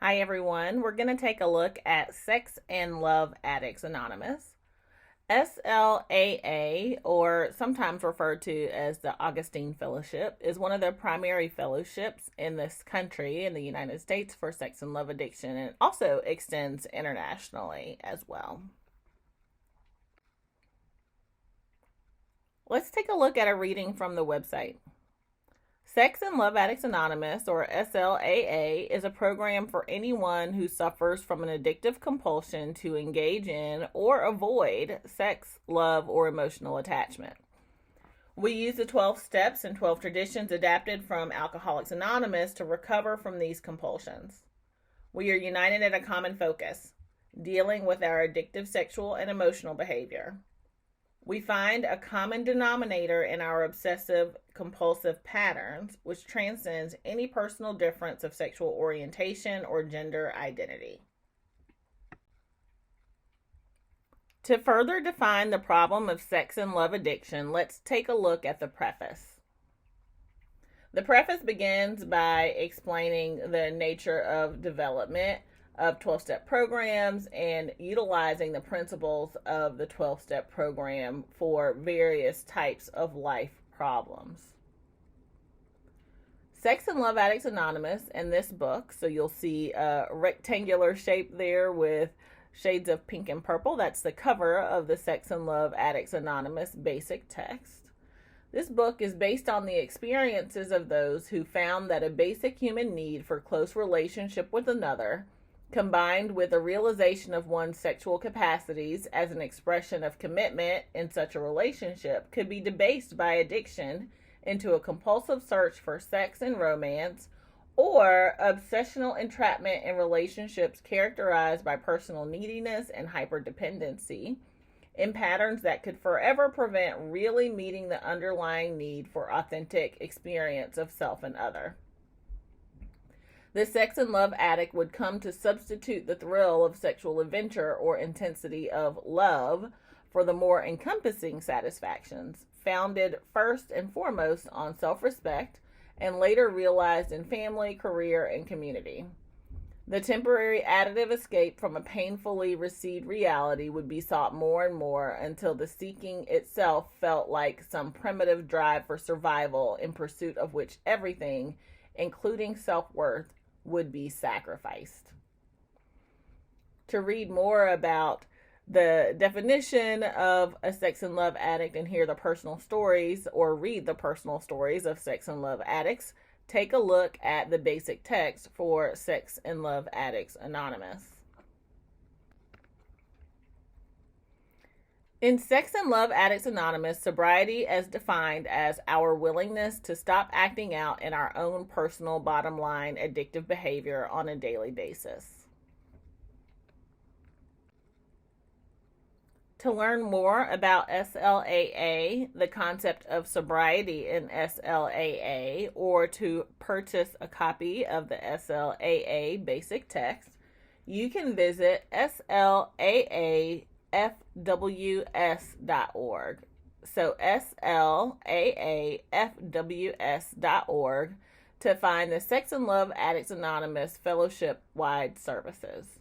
Hi everyone, we're going to take a look at Sex and Love Addicts Anonymous. SLAA, or sometimes referred to as the Augustine Fellowship, is one of the primary fellowships in this country, in the United States, for sex and love addiction, and also extends internationally as well. Let's take a look at a reading from the website. Sex and Love Addicts Anonymous, or SLAA, is a program for anyone who suffers from an addictive compulsion to engage in or avoid sex, love, or emotional attachment. We use the 12 steps and 12 traditions adapted from Alcoholics Anonymous to recover from these compulsions. We are united at a common focus, dealing with our addictive sexual and emotional behavior. We find a common denominator in our obsessive compulsive patterns, which transcends any personal difference of sexual orientation or gender identity. To further define the problem of sex and love addiction, let's take a look at the preface. The preface begins by explaining the nature of development of 12-step programs and utilizing the principles of the 12-step program for various types of life problems. Sex and Love Addicts Anonymous in this book, so you'll see a rectangular shape there with shades of pink and purple. That's the cover of the Sex and Love Addicts Anonymous basic text. This book is based on the experiences of those who found that a basic human need for close relationship with another, combined with a realization of one's sexual capacities as an expression of commitment in such a relationship, could be debased by addiction into a compulsive search for sex and romance, or obsessional entrapment in relationships characterized by personal neediness and hyperdependency, in patterns that could forever prevent really meeting the underlying need for authentic experience of self and other. The sex and love addict would come to substitute the thrill of sexual adventure or intensity of love for the more encompassing satisfactions, founded first and foremost on self-respect and later realized in family, career, and community. The temporary additive escape from a painfully received reality would be sought more and more until the seeking itself felt like some primitive drive for survival in pursuit of which everything, including self-worth, would be sacrificed. To read more about the definition of a sex and love addict and hear the personal stories or read the personal stories of sex and love addicts, take a look at the basic text for Sex and Love Addicts Anonymous. In Sex and Love Addicts Anonymous, sobriety is defined as our willingness to stop acting out in our own personal bottom line addictive behavior on a daily basis. To learn more about SLAA, the concept of sobriety in SLAA, or to purchase a copy of the SLAA basic text, you can visit SLAAFWS.org. So SLAAFWS.org to find the Sex and Love Addicts Anonymous Fellowship-wide services.